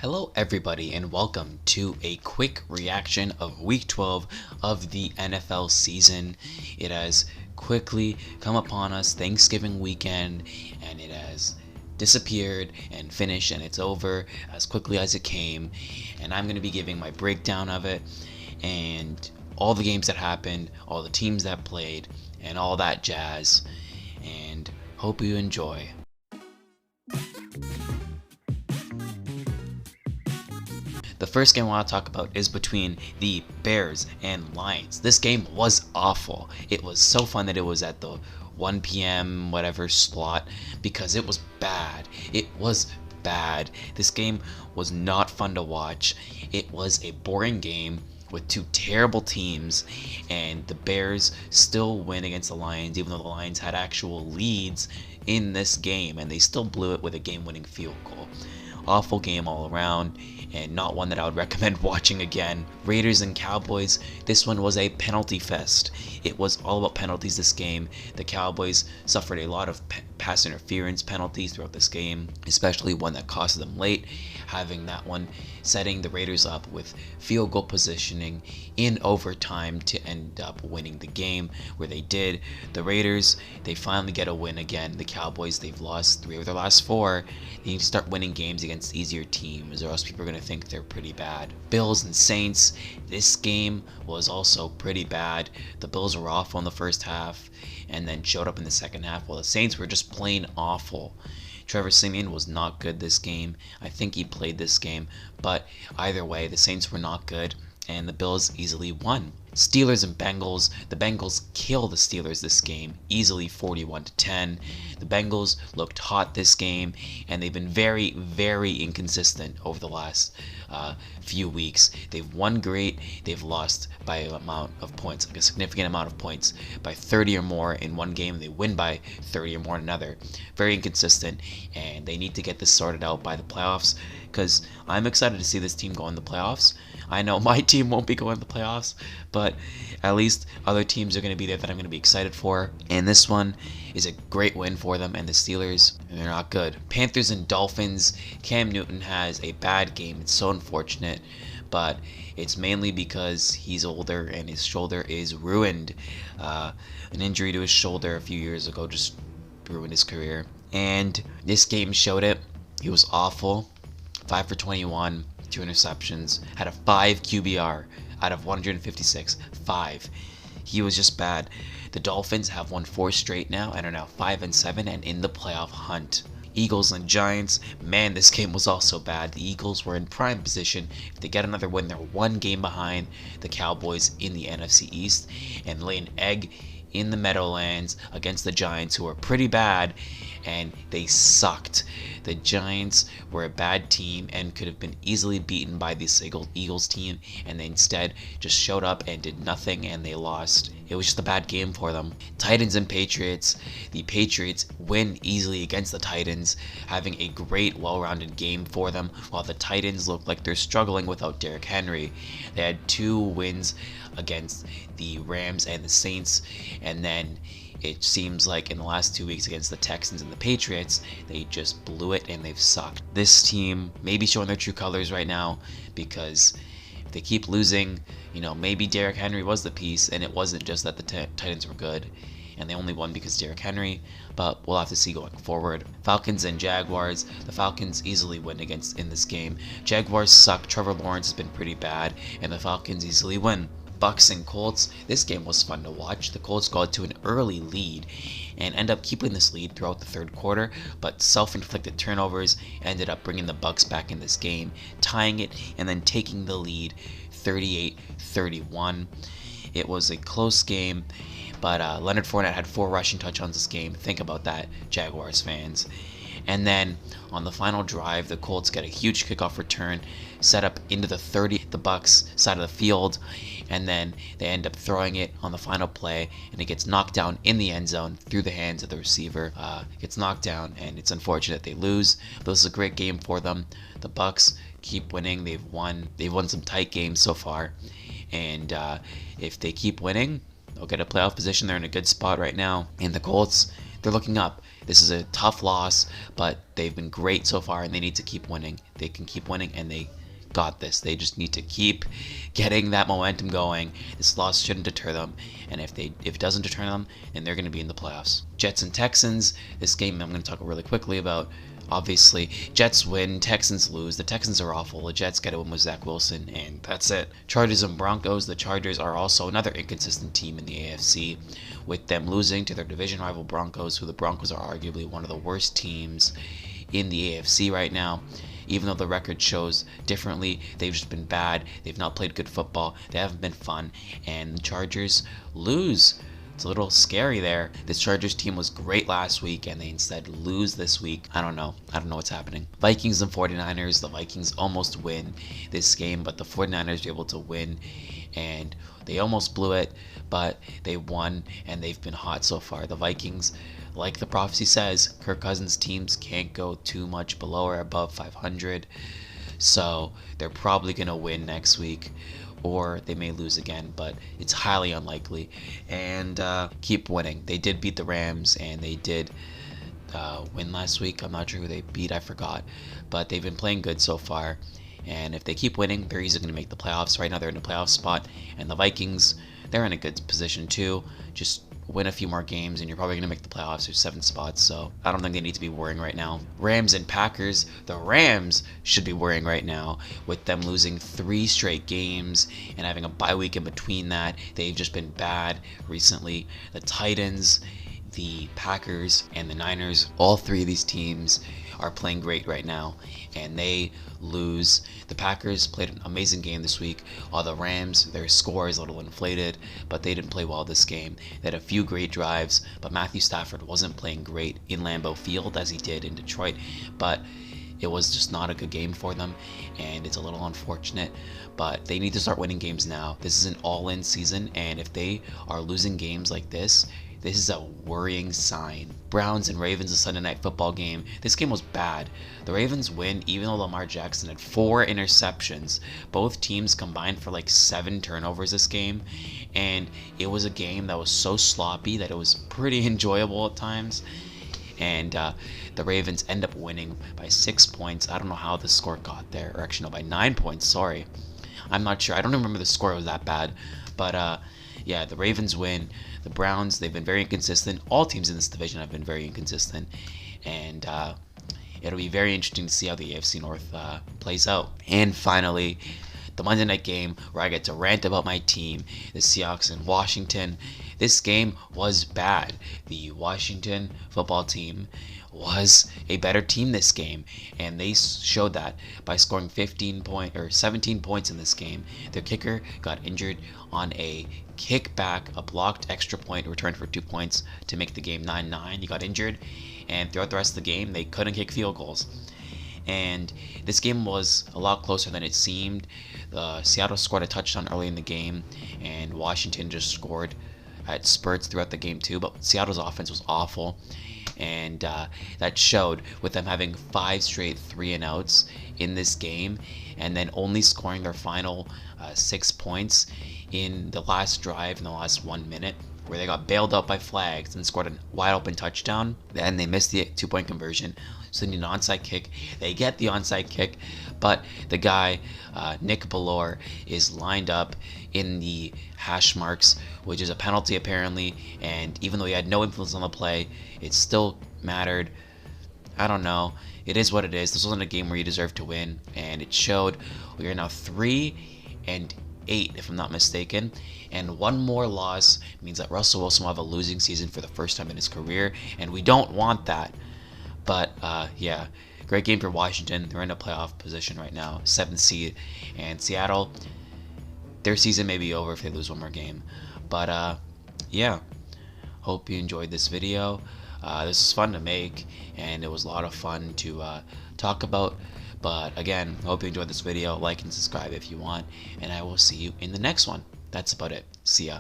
Hello everybody and welcome to a quick reaction of week 12 of the NFL season. It has quickly come upon us, Thanksgiving weekend, and it has disappeared and finished, and it's over as quickly as it came. And I'm going to be giving my breakdown of it and all the games that happened, all the teams that played, and all that jazz. And hope you enjoy. The first game I want to talk about is between the Bears and Lions. This game was awful. It was so fun that it was at the 1 p.m. whatever slot because it was bad. It was bad. This game was not fun to watch. It was a boring game with two terrible teams, and the Bears still win against the Lions even though the Lions had actual leads in this game, and they still blew it with a game-winning field goal. Awful game all around, and not one that I would recommend watching again. Raiders and Cowboys, this one was a penalty fest. It was all about penalties this game. The Cowboys suffered a lot of pass interference penalties throughout this game, especially one that cost them late, having that one setting the Raiders up with field goal positioning in overtime to end up winning the game, where they did. The Raiders, they finally get a win again. The Cowboys, they've lost 3 of their last 4. They need to start winning games against easier teams, or else people are going to think they're pretty bad. Bills and Saints, this game was also pretty bad. The Bills were awful in the first half and then showed up in the second half, while the Saints were just plain awful. Trevor Siemian was not good this game. I think he played this game, but either way, the Saints were not good, and the Bills easily won. Steelers and Bengals, the Bengals kill the Steelers this game, easily 41-10. The Bengals looked hot this game, and they've been very, very inconsistent over the last few weeks. They've won great, they've lost by an amount of points, like a significant amount of points, by 30 or more in one game, and they win by 30 or more in another. Very inconsistent, and they need to get this sorted out by the playoffs, because I'm excited to see this team go in the playoffs. I know my team won't be going to the playoffs, but at least other teams are going to be there that I'm going to be excited for. And this one is a great win for them, and the Steelers, they're not good. Panthers and Dolphins, Cam Newton has a bad game. It's so unfortunate, but it's mainly because he's older and his shoulder is ruined. An injury to his shoulder a few years ago just ruined his career. And this game showed it. He was awful. 5 for 21. 2 interceptions, had a 5 QBR out of 156. 5. He was just bad. The Dolphins have won 4 straight now and are now 5-7 and in the playoff hunt. Eagles and Giants, man, this game was also bad. The Eagles were in prime position. If they get another win, they're 1 game behind the Cowboys in the NFC East, and lay an egg in the Meadowlands against the Giants, who are pretty bad, and they sucked. The Giants were a bad team and could have been easily beaten by this Eagles team, and they instead just showed up and did nothing, and they lost. It was just a bad game for them. Titans and Patriots. The Patriots win easily against the Titans, having a great, well-rounded game for them, while the Titans look like they're struggling without Derrick Henry. They had 2 wins against the Rams and the Saints, and then it seems like in the last 2 weeks against the Texans and the Patriots, they just blew it and they've sucked. This team may be showing their true colors right now, because if they keep losing, maybe Derrick Henry was the piece, and it wasn't just that the Titans were good and they only won because Derrick Henry, but we'll have to see going forward. Falcons and Jaguars. The Falcons easily win in this game. Jaguars suck. Trevor Lawrence has been pretty bad, and the Falcons easily win. Bucks and Colts. This game was fun to watch. The Colts got to an early lead and end up keeping this lead throughout the third quarter, but self-inflicted turnovers ended up bringing the Bucks back in this game, tying it and then taking the lead 38-31. It was a close game, but Leonard Fournette had 4 rushing touchdowns this game. Think about that, Jaguars fans. And then on the final drive, the Colts get a huge kickoff return set up into the 30, the Bucks side of the field, and then they end up throwing it on the final play, and it gets knocked down in the end zone through the hands of the receiver. Gets knocked down, and it's unfortunate they lose, but this is a great game for them. The Bucks keep winning. They've won some tight games so far, and if they keep winning, they'll get a playoff position. They're in a good spot right now. And the Colts, they're looking up. This is a tough loss, but they've been great so far, and they need to keep winning. They can keep winning, and they got this. They just need to keep getting that momentum going. This loss shouldn't deter them, and if it doesn't deter them, then they're going to be in the playoffs. Jets and Texans. This game I'm going to talk really quickly about. Obviously, Jets win, Texans lose. The Texans are awful. The Jets get a win with Zach Wilson, and that's it. Chargers and Broncos. The Chargers are also another inconsistent team in the AFC, with them losing to their division rival Broncos, who the Broncos are arguably one of the worst teams in the AFC right now. Even though the record shows differently, they've just been bad. They've not played good football. They haven't been fun, and the Chargers lose. It's a little scary there. This Chargers team was great last week, and they instead lose this week. I don't know what's happening. Vikings and 49ers. The Vikings almost win this game, but the 49ers were able to win, and they almost blew it, but they won, and they've been hot so far. The Vikings, like the prophecy says, Kirk Cousins' teams can't go too much below or above 500, so they're probably going to win next week, or they may lose again, but it's highly unlikely. And keep winning. They did beat the Rams, and they did win last week. I'm not sure who they beat, I forgot, but they've been playing good so far, and if they keep winning, they're easily going to make the playoffs. Right now they're in a playoff spot, and the Vikings, they're in a good position too. Just win a few more games and you're probably going to make the playoffs. There's 7 spots, so I don't think they need to be worrying right now. Rams and Packers. The Rams should be worrying right now with them losing 3 straight games and having a bye week in between that. They've just been bad recently. The Titans, the Packers, and the Niners, all 3 of these teams are playing great right now, and they lose. The Packers played an amazing game this week, while the Rams, their score is a little inflated, but they didn't play well this game. They had a few great drives, but Matthew Stafford wasn't playing great in Lambeau Field as he did in Detroit, but it was just not a good game for them, and it's a little unfortunate, but they need to start winning games now. This is an all-in season, and if they are losing games like this is a worrying sign. Browns and Ravens, a Sunday night football game. This game was bad. The Ravens win even though Lamar Jackson had 4 interceptions. Both teams combined for like 7 turnovers this game, and it was a game that was so sloppy that it was pretty enjoyable at times. And the Ravens end up winning by 6 points. I don't know how the score got there, or actually no, by 9 points, sorry. I'm not sure. I don't remember the score was that bad, but yeah, the Ravens win. The Browns, they've been very inconsistent. All teams in this division have been very inconsistent. And it'll be very interesting to see how the AFC North plays out. And finally, the Monday night game where I get to rant about my team, the Seahawks in Washington. This game was bad. The Washington football team was a better team this game, and they showed that by scoring 17 points in this game. Their kicker got injured on a kickback, a blocked extra point returned for 2 points to make the game 9-9. He got injured, and throughout the rest of the game, they couldn't kick field goals. And this game was a lot closer than it seemed. Seattle scored a touchdown early in the game, and Washington just scored at spurts throughout the game too, but Seattle's offense was awful. And that showed with them having 5 straight 3-and-outs in this game, and then only scoring their final 6 points in the last drive in the last 1 minute, where they got bailed out by flags and scored a wide open touchdown. Then they missed the 2-point conversion, so they need an onside kick. They get the onside kick, but the guy, Nick Ballore, is lined up in the hash marks, which is a penalty apparently, and even though he had no influence on the play, it still mattered. I don't know. It is what it is. This wasn't a game where you deserve to win, and it showed. We are now 3-8, if I'm not mistaken, and 1 more loss means that Russell Wilson will have a losing season for the first time in his career, and we don't want that. But yeah, great game for Washington. They're in a playoff position right now, 7th seed, and Seattle, their season may be over if they lose 1 more game. But yeah, hope you enjoyed this video. This was fun to make, and it was a lot of fun to talk about. But again, hope you enjoyed this video. Like and subscribe if you want, and I will see you in the next one. That's about it. See ya.